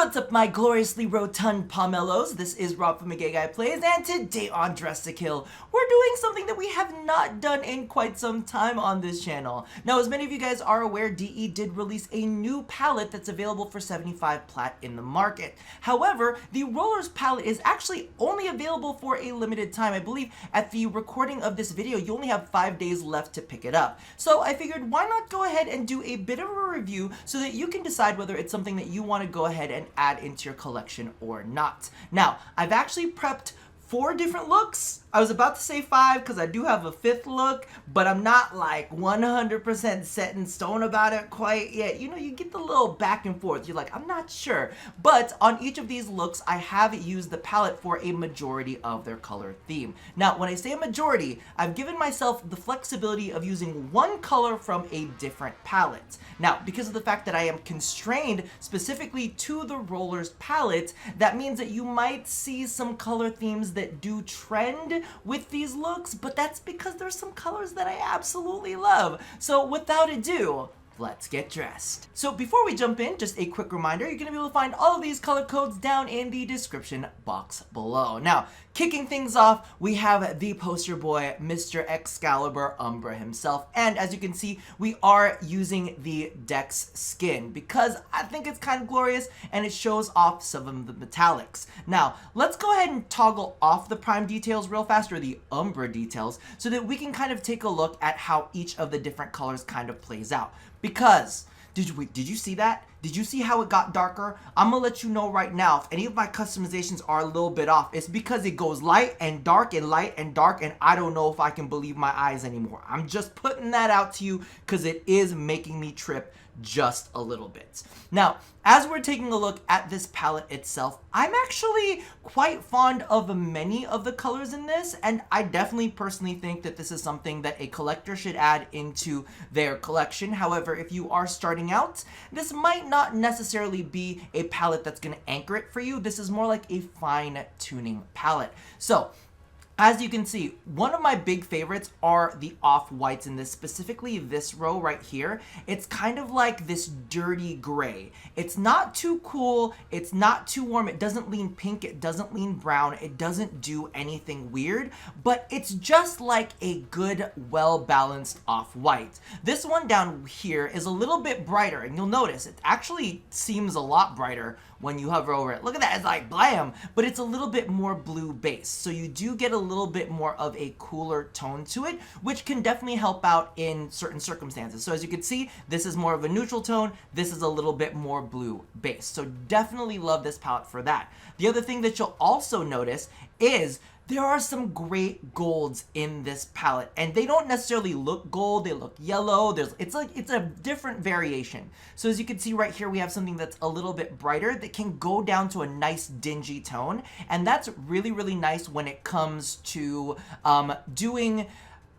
What's up, my gloriously rotund pomelos? This is Rob from A Gay Guy Plays, and today on Dress to Kill, we're doing something that we have not done in quite some time on this channel. Now, as many of you guys are aware, DE did release a new palette that's available for 75 plat in the market. However, the Rollers palette is actually only available for a limited time. I believe at the recording of this video, you only have 5 days left to pick it up. So I figured, why not go ahead and do a bit of a review so that you can decide whether it's something that you want to go ahead and add into your collection or not. Now, I've actually prepped 4 different looks. I was about to say 5 because I do have a 5th look, but I'm not like 100% set in stone about it quite yet. You know, you get the little back and forth. You're like, I'm not sure. But on each of these looks, I have used the palette for a majority of their color theme. Now, when I say a majority, I've given myself the flexibility of using one color from a different palette. Now, because of the fact that I am constrained specifically to the Rollers palette, that means that you might see some color themes that do trend with these looks, but that's because there's some colors that I absolutely love. So without ado, let's get dressed. So before we jump in, just a quick reminder, you're gonna be able to find all of these color codes down in the description box below. Now, kicking things off, we have the poster boy, Mr. Excalibur, Umbra himself. And as you can see, we are using the Dex skin because I think it's kind of glorious and it shows off some of the metallics. Now, let's go ahead and toggle off the prime details real fast, or the Umbra details, so that we can kind of take a look at how each of the different colors kind of plays out. Because, did you see that? Did you see how it got darker? I'm gonna let you know right now, if any of my customizations are a little bit off, it's because it goes light and dark and light and dark, and I don't know if I can believe my eyes anymore. I'm just putting that out to you because it is making me trip just a little bit. Now, as we're taking a look at this palette itself, I'm actually quite fond of many of the colors in this, and I definitely personally think that this is something that a collector should add into their collection. However, if you are starting out, this might not necessarily be a palette that's going to anchor it for you. This is more like a fine-tuning palette. So, as you can see, one of my big favorites are the off-whites in this, specifically this row right here. It's kind of like this dirty gray. It's not too cool, it's not too warm, it doesn't lean pink, it doesn't lean brown, it doesn't do anything weird, but it's just like a good, well-balanced off-white. This one down here is a little bit brighter, and you'll notice it actually seems a lot brighter when you hover over it. Look at that, it's like blam, but it's a little bit more blue base. So you do get a little bit more of a cooler tone to it, which can definitely help out in certain circumstances. So as you can see, this is more of a neutral tone, this is a little bit more blue base. So definitely love this palette for that. The other thing that you'll also notice is there are some great golds in this palette, and they don't necessarily look gold, they look yellow. It's a different variation. So as you can see right here, we have something that's a little bit brighter that can go down to a nice dingy tone, and that's really, really nice when it comes to doing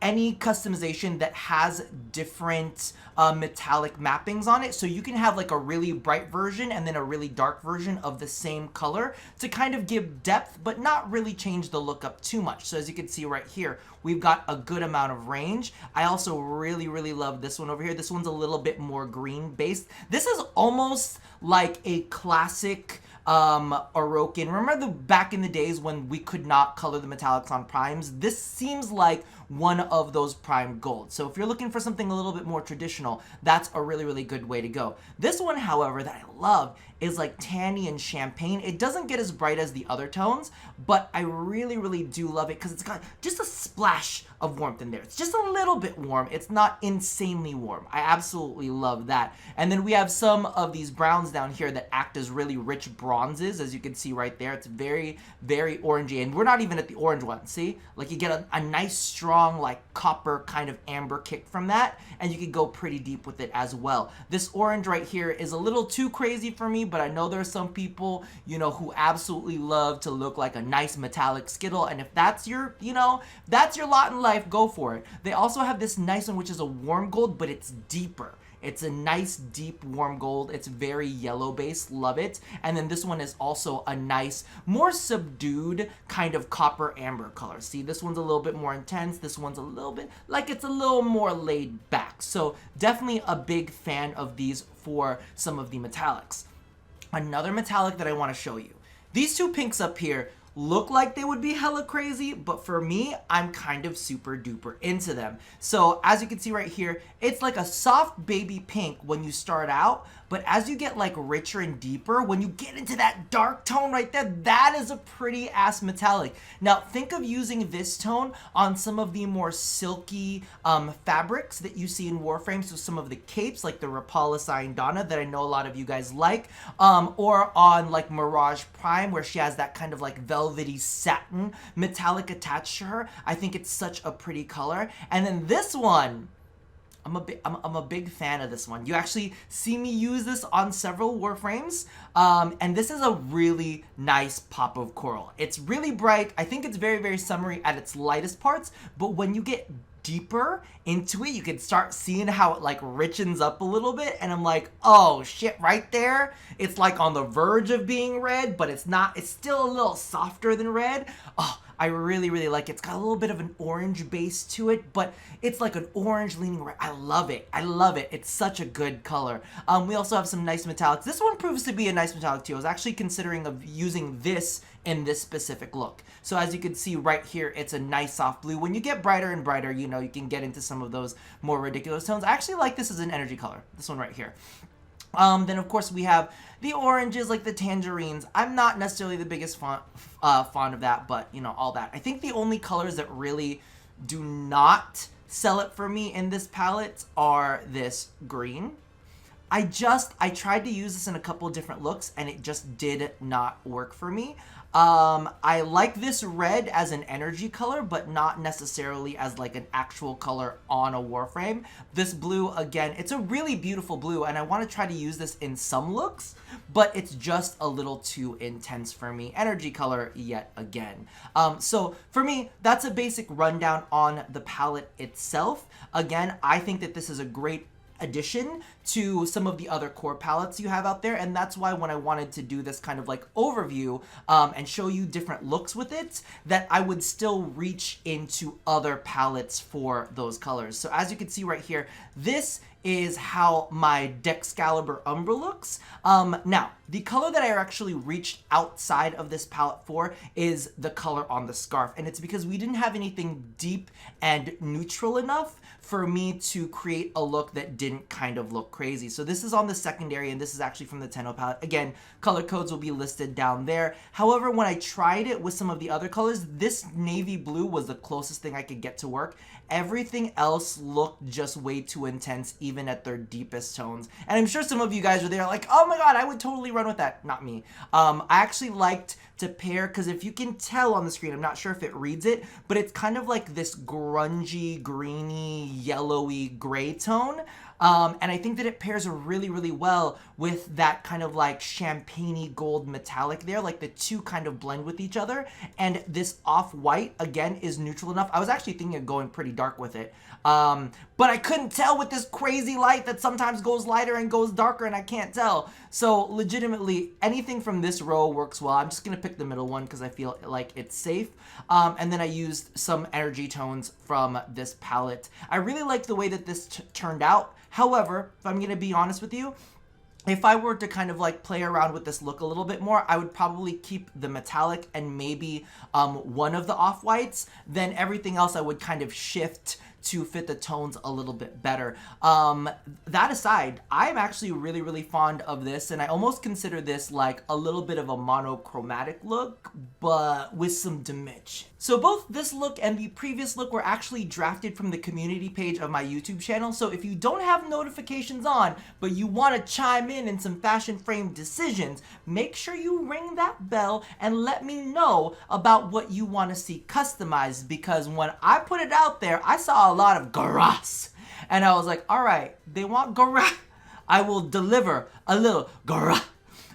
any customization that has different metallic mappings on it. So you can have like a really bright version and then a really dark version of the same color to kind of give depth, but not really change the look up too much. So as you can see right here, we've got a good amount of range. I also really, really love this one over here. This one's a little bit more green based. This is almost like a classic Orokin. Remember back in the days when we could not color the metallics on primes? This seems like one of those prime golds. So if you're looking for something a little bit more traditional, that's a really, really good way to go. This one, however, that I love is like tanny and champagne. It doesn't get as bright as the other tones, but I really, really do love it because it's got just a splash of warmth in there. It's just a little bit warm. It's not insanely warm. I absolutely love that. And then we have some of these browns down here that act as really rich bronzes, as you can see right there. It's very, very orangey, and we're not even at the orange one. See, like you get a nice strong like copper kind of amber kick from that, and you can go pretty deep with it as well. This orange right here is a little too crazy for me, but I know there are some people, you know, who absolutely love to look like a nice metallic Skittle, and if that's your, you know, that's your lot in life, go for it. They also have this nice one, which is a warm gold, but it's deeper. It's a nice deep warm gold. It's very yellow based, love it. And then this one is also a nice, more subdued kind of copper amber color. See, this one's a little bit more intense. This one's a little bit, like it's a little more laid back. So definitely a big fan of these for some of the metallics. another metallic that I want to show you. These two pinks up here look like they would be hella crazy, but for me, I'm kind of super duper into them. So as you can see right here, it's like a soft baby pink when you start out, but as you get like richer and deeper, when you get into that dark tone right there, that is a pretty ass metallic. Now think of using this tone on some of the more silky fabrics that you see in Warframe, so some of the capes like the Rapala Syandana that I know a lot of you guys like, or on like Mirage Prime where she has that kind of like velvety satin metallic attached to her. I think it's such a pretty color. And then this one, I'm a big fan of this one. You actually see me use this on several Warframes, and this is a really nice pop of coral. It's really bright. I think it's very, very summery at its lightest parts, but when you get deeper into it, you can start seeing how it like richens up a little bit, and I'm like, oh shit, right there, it's like on the verge of being red, but it's not. It's still a little softer than red. Oh, I really, really like it. It's got a little bit of an orange base to it, but it's like an orange leaning red. I love it. I love it. It's such a good color. We also have some nice metallics. This one proves to be a nice metallic too. I was actually considering of using this in this specific look. So as you can see right here, it's a nice soft blue. When you get brighter and brighter, you know, you can get into some of those more ridiculous tones. I actually like this as an energy color, this one right here. Then of course we have the oranges, like the tangerines. I'm not necessarily the biggest fond of that, but you know, all that. I think the only colors that really do not sell it for me in this palette are this green. I tried to use this in a couple of different looks and it just did not work for me. I like this red as an energy color, but not necessarily as like an actual color on a Warframe. This blue, again, it's a really beautiful blue and I want to try to use this in some looks, but it's just a little too intense for me. Energy color yet again. So for me, that's a basic rundown on the palette itself. Again, I think that this is a great addition to some of the other core palettes you have out there, and that's why when I wanted to do this kind of like overview and show you different looks with it, that I would still reach into other palettes for those colors. So as you can see right here, this is how my Excalibur Umbra looks. Now, the color that I actually reached outside of this palette for is the color on the scarf, and it's because we didn't have anything deep and neutral enough for me to create a look that didn't kind of look crazy. So this is on the secondary, and this is actually from the Tenno palette. Again, color codes will be listed down there. However, when I tried it with some of the other colors, this navy blue was the closest thing I could get to work. Everything else looked just way too intense, even at their deepest tones. And I'm sure some of you guys are there like, oh my god, I would totally run with that. Not me. I actually liked to pair, because if you can tell on the screen, I'm not sure if it reads it, but it's kind of like this grungy, greeny, yellowy gray tone. And I think that it pairs really, really well with that kind of like champagne-y gold metallic there. Like the two kind of blend with each other. And this off-white, again, is neutral enough. I was actually thinking of going pretty dark with it. But I couldn't tell with this crazy light that sometimes goes lighter and goes darker and I can't tell. So legitimately, anything from this row works well. I'm just going to pick the middle one because I feel like it's safe. And then I used some energy tones from this palette. I really liked the way that this turned out. However, if I'm going to be honest with you, if I were to kind of like play around with this look a little bit more, I would probably keep the metallic and maybe one of the off-whites. Then everything else I would kind of shift to fit the tones a little bit better. That aside, I'm actually really, really fond of this, and I almost consider this like a little bit of a monochromatic look, but with some dimension. So both this look and the previous look were actually drafted from the community page of my YouTube channel, so if you don't have notifications on, but you want to chime in some fashion frame decisions, make sure you ring that bell and let me know about what you want to see customized, because when I put it out there, I saw a lot of garas, and I was like, all right, they want gara, I will deliver a little gara.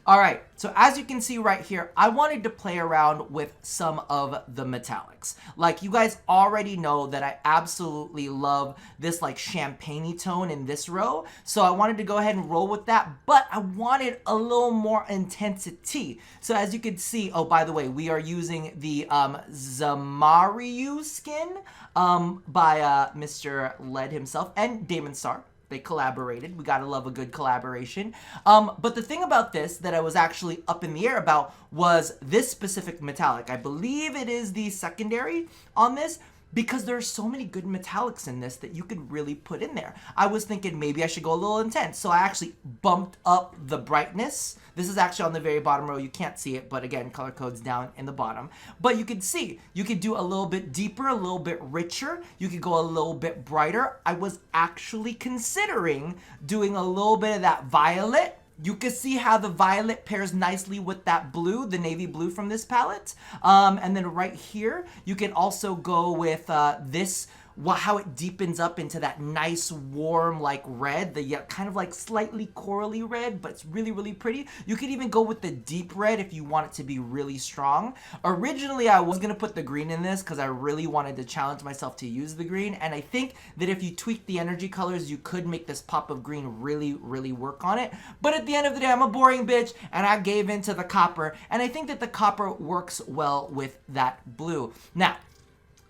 All right, so as you can see right here, I wanted to play around with some of the metallics. Like, you guys already know that I absolutely love this like champagne-y tone in this row, so I wanted to go ahead and roll with that, but I wanted a little more intensity. So as you can see, oh, by the way, we are using the Zamariu skin by Mr. Led himself and Damon Star. they collaborated. We gotta love a good collaboration. But the thing about this that I was actually up in the air about was this specific metallic. I believe it is the secondary on this, because there are so many good metallics in this that you could really put in there. I was thinking maybe I should go a little intense, so I actually bumped up the brightness. This is actually on the very bottom row. You can't see it, but again, color code's down in the bottom. But you could see, you could do a little bit deeper, a little bit richer. You could go a little bit brighter. I was actually considering doing a little bit of that violet. You can see how the violet pairs nicely with that blue, the navy blue from this palette. And then right here, you can also go with this, how it deepens up into that nice warm like red, the kind of like slightly corally red, but it's really, really pretty. You could even go with the deep red if you want it to be really strong. Originally, I was gonna put the green in this because I really wanted to challenge myself to use the green. And I think that if you tweak the energy colors, you could make this pop of green really, really work on it. But at the end of the day, I'm a boring bitch and I gave in to the copper. And I think that the copper works well with that blue. Now,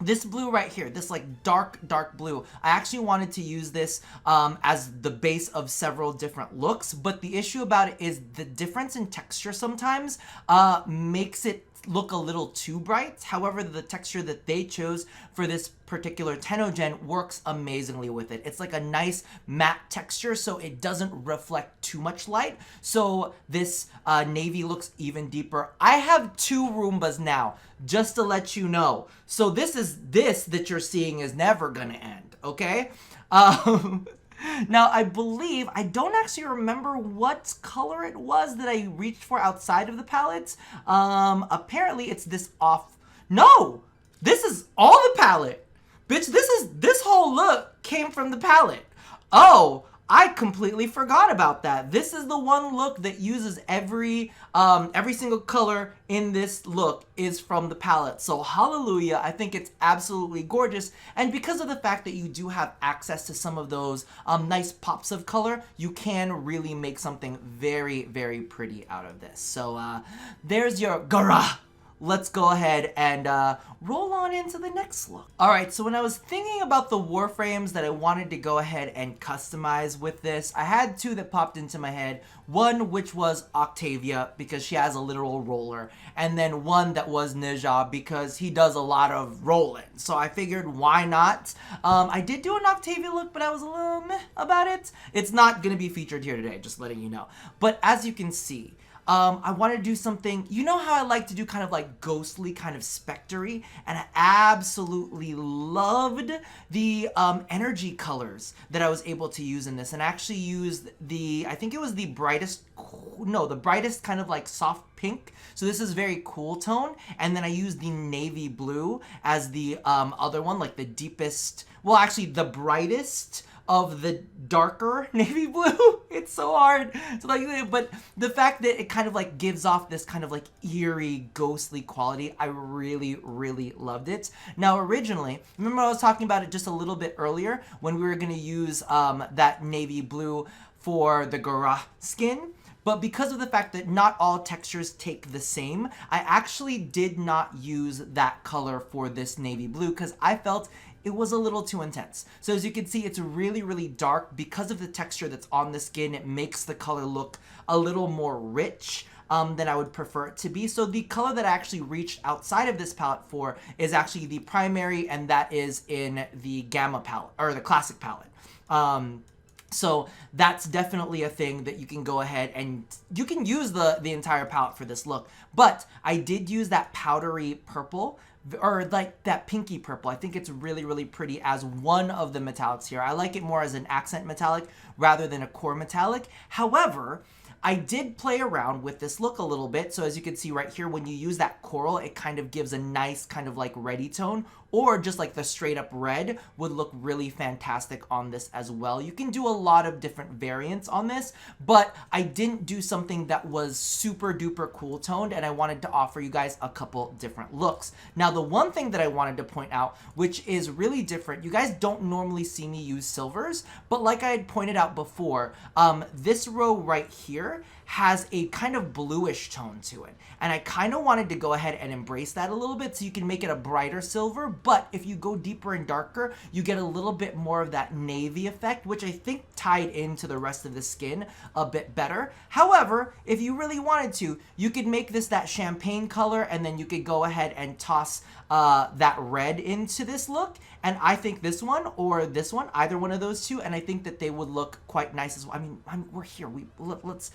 this blue right here, this like dark blue, I actually wanted to use this as the base of several different looks, but the issue about it is the difference in texture sometimes makes it look a little too bright. However, the texture that they chose for this particular Tenno gen works amazingly with it. It's like a nice matte texture, so it doesn't reflect too much light. So this navy looks even deeper. I have 2 Roombas now, just to let you know. So this that you're seeing is never gonna end, okay? Now, I believe, I don't actually remember what color it was that I reached for outside of the palette. Apparently it's this off. No! This is all the palette! Bitch, this whole look came from the palette. Oh, I completely forgot about that. This is the one look that uses every single color in this look is from the palette. So hallelujah, I think it's absolutely gorgeous. And because of the fact that you do have access to some of those nice pops of color, you can really make something very, very pretty out of this. So there's your Gara. Let's go ahead and roll on into the next look. All right, so when I was thinking about the Warframes that I wanted to go ahead and customize with this, I had 2 that popped into my head. One, which was Octavia, because she has a literal roller. And then one that was Nezha, because he does a lot of rolling. So I figured, why not? I did do an Octavia look, but I was a little meh about it. It's not gonna be featured here today, just letting you know. But as you can see, I want to do something, you know how I like to do kind of like ghostly, kind of spectre-y, and I absolutely loved the energy colors that I was able to use in this, and actually used the, I think it was the brightest, no, the brightest kind of like soft pink. So this is very cool tone, and then I used the navy blue as the other one, like the deepest, well actually the brightest of the darker navy blue. It's so hard to like, but the fact that it kind of like gives off this kind of like eerie, ghostly quality, I really, really loved it. Now, originally, remember I was talking about it just a little bit earlier when we were gonna use that navy blue for the Gara skin? But because of the fact that not all textures take the same, I actually did not use that color for this navy blue because I felt it was a little too intense. So as you can see, it's really, really dark. Because of the texture that's on the skin, it makes the color look a little more rich than I would prefer it to be. So the color that I actually reached outside of this palette for is actually the primary, and that is in the Gamma palette, or the Classic palette. So that's definitely a thing that you can go ahead and you can use the entire palette for this look. But I did use that powdery purple, or like that pinky purple. I think it's really, really pretty as one of the metallics here. I like it more as an accent metallic rather than a core metallic. However, I did play around with this look a little bit. So as you can see right here, when you use that coral, it kind of gives a nice kind of like reddy tone, or just like the straight up red would look really fantastic on this as well. You can do a lot of different variants on this, but I didn't do something that was super duper cool toned, and I wanted to offer you guys a couple different looks. Now, the one thing that I wanted to point out, which is really different, you guys don't normally see me use silvers, but like I had pointed out before, this row right here here has a kind of bluish tone to it. And I kind of wanted to go ahead and embrace that a little bit so you can make it a brighter silver. But if you go deeper and darker, you get a little bit more of that navy effect, which I think tied into the rest of the skin a bit better. However, if you really wanted to, you could make this that champagne color, and then you could go ahead and toss that red into this look. And I think this one or this one, either one of those two, and I think that they would look quite nice as well. I mean, we're here. Let's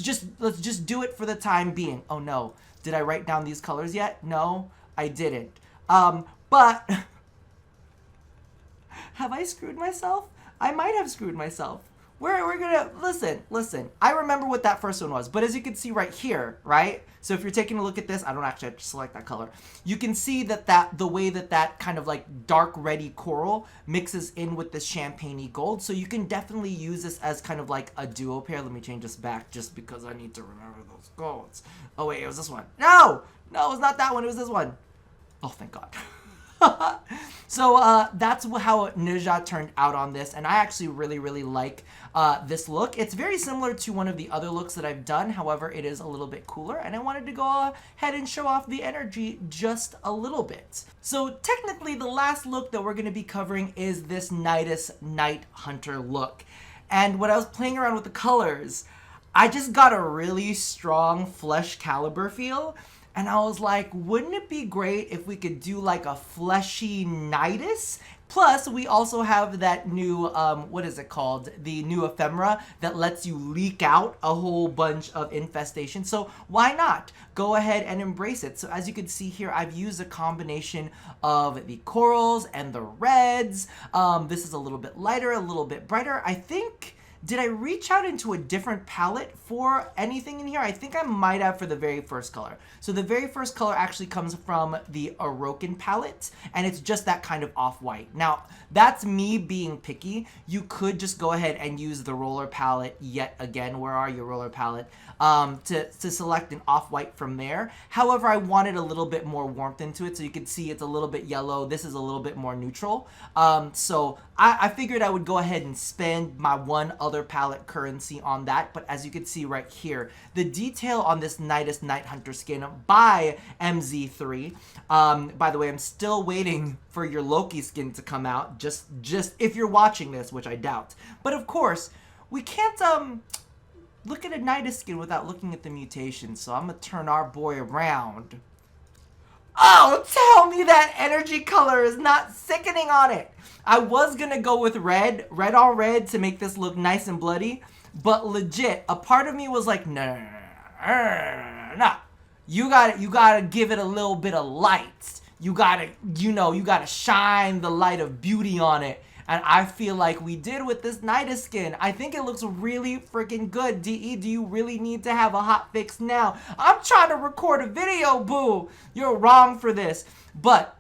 just do it for the time being. Oh no, did I write down these colors yet? No, I didn't. But have I screwed myself? I might have screwed myself. We're gonna, listen, I remember what that first one was, but as you can see right here, right? So if you're taking a look at this, I don't actually have to select that color. You can see that the way that kind of like dark reddy coral mixes in with this champagne-y gold. So you can definitely use this as kind of like a duo pair. Let me change this back just because I need to remember those golds. Oh wait, it was this one. No, it was not that one, it was this one. Oh, thank God. So that's how Nezha turned out on this, and I actually really like this look. It's very similar to one of the other looks that I've done, however it is a little bit cooler, and I wanted to go ahead and show off the energy just a little bit. So technically the last look that we're going to be covering is this Nidus Night Hunter look, and when I was playing around with the colors, I just got a really strong flesh caliber feel. And I was like, wouldn't it be great if we could do like a fleshy Nidus? Plus, we also have that new, what is it called? The new ephemera that lets you leak out a whole bunch of infestation. So why not? Go ahead and embrace it. So as you can see here, I've used a combination of the corals and the reds. This is a little bit lighter, a little bit brighter. I think... Did I reach out into a different palette for anything in here? I think I might have for the very first color. So the very first color actually comes from the Orokin palette, and it's just that kind of off-white. Now, that's me being picky. You could just go ahead and use the roller palette yet again. Where are your roller palette? To select an off-white from there. However, I wanted a little bit more warmth into it, so you can see it's a little bit yellow. This is a little bit more neutral. So I figured I would go ahead and spend my one other palette currency on that, but as you can see right here, the detail on this Nidus Night Hunter skin by MZ3. By the way, I'm still waiting for your Loki skin to come out, just if you're watching this, which I doubt. But of course, we can't look at a Nidus skin without looking at the mutations, so I'm gonna turn our boy around. Oh, tell me that energy color is not sickening on it. I was gonna go with red on red to make this look nice and bloody, but legit, a part of me was like, no. You gotta give it a little bit of light. You gotta shine the light of beauty on it. And I feel like we did with this Nidus skin. I think it looks really freaking good. DE, do you really need to have a hot fix now? I'm trying to record a video, boo. You're wrong for this. But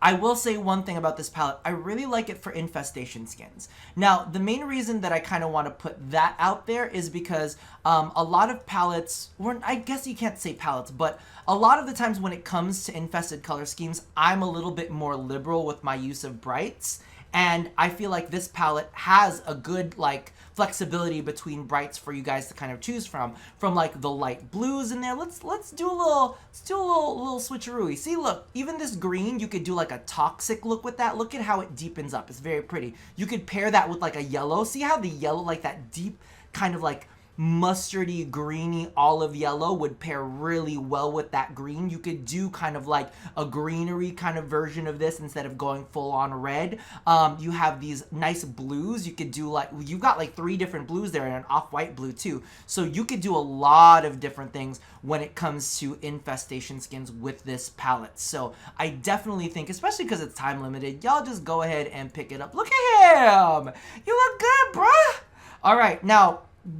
I will say one thing about this palette. I really like it for infestation skins. Now, the main reason that I kind of want to put that out there is because a lot of palettes, or I guess you can't say palettes, but a lot of the times when it comes to infested color schemes, I'm a little bit more liberal with my use of brights. And I feel like this palette has a good like flexibility between brights for you guys to kind of choose from like the light blues in there. Let's do a little switcheroo. See, look, even this green, you could do like a toxic look with that. Look at how it deepens up. It's very pretty. You could pair that with like a yellow. See how the yellow, like that deep kind of like mustardy, greeny, olive yellow would pair really well with that green. You could do kind of like a greenery kind of version of this instead of going full on red. You have these nice blues. You could do like, you've got like 3 different blues there and an off-white blue too. So you could do a lot of different things when it comes to infestation skins with this palette. So I definitely think, especially because it's time limited, y'all just go ahead and pick it up. Look at him. You look good, bruh. All right, now,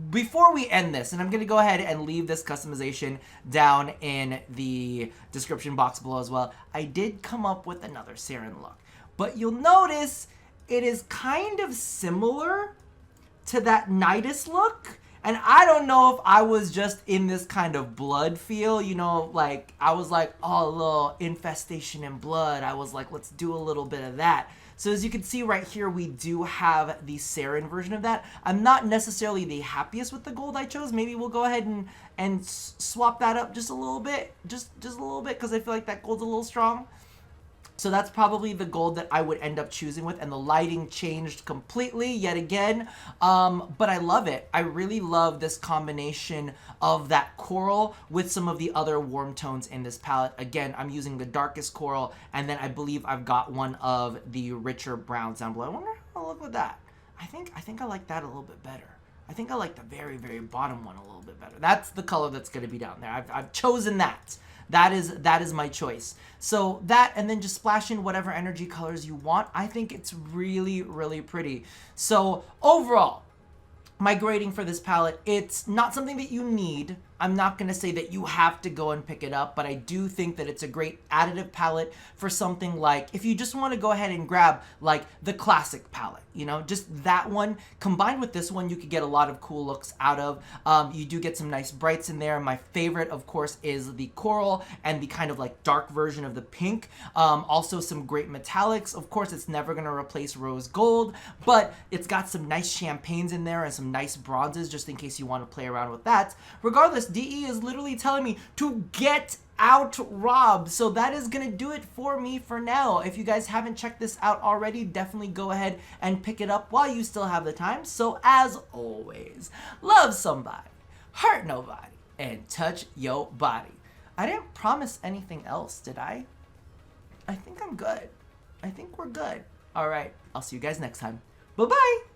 before we end this, and I'm going to go ahead and leave this customization down in the description box below as well, I did come up with another Saryn look. But you'll notice it is kind of similar to that Nidus look. And I don't know if I was just in this kind of blood feel, you know, like I was like, oh, a little infestation in blood. I was like, let's do a little bit of that. So as you can see right here, we do have the Saryn version of that. I'm not necessarily the happiest with the gold I chose. Maybe we'll go ahead and swap that up just a little bit, just a little bit, because I feel like that gold's a little strong. So that's probably the gold that I would end up choosing with, and the lighting changed completely yet again, but I love it. I really love this combination of that coral with some of the other warm tones in this palette. Again, I'm using the darkest coral, and then I believe I've got one of the richer browns down below. I wonder how I'll look with that. I think I like that a little bit better. I think I like the very, very bottom one a little bit better. That's the color that's going to be down there. I've chosen that. That is my choice. So that, and then just splash in whatever energy colors you want. I think it's really, really pretty. So overall, my grading for this palette, it's not something that you need. I'm not going to say that you have to go and pick it up, but I do think that it's a great additive palette for something like, if you just want to go ahead and grab like the classic palette, you know, just that one combined with this one, you could get a lot of cool looks out of. You do get some nice brights in there. My favorite, of course, is the coral and the kind of like dark version of the pink. Also some great metallics. Of course, it's never going to replace rose gold, but it's got some nice champagnes in there and some nice bronzes just in case you want to play around with that. Regardless, DE is literally telling me to get out Rob. So that is gonna do it for me for now. If you guys haven't checked this out already, definitely go ahead and pick it up while you still have the time. So as always, love somebody, hurt nobody, and touch your body. I didn't promise anything else, did I? I think I'm good. I think we're good. All right, I'll see you guys next time. Bye-bye.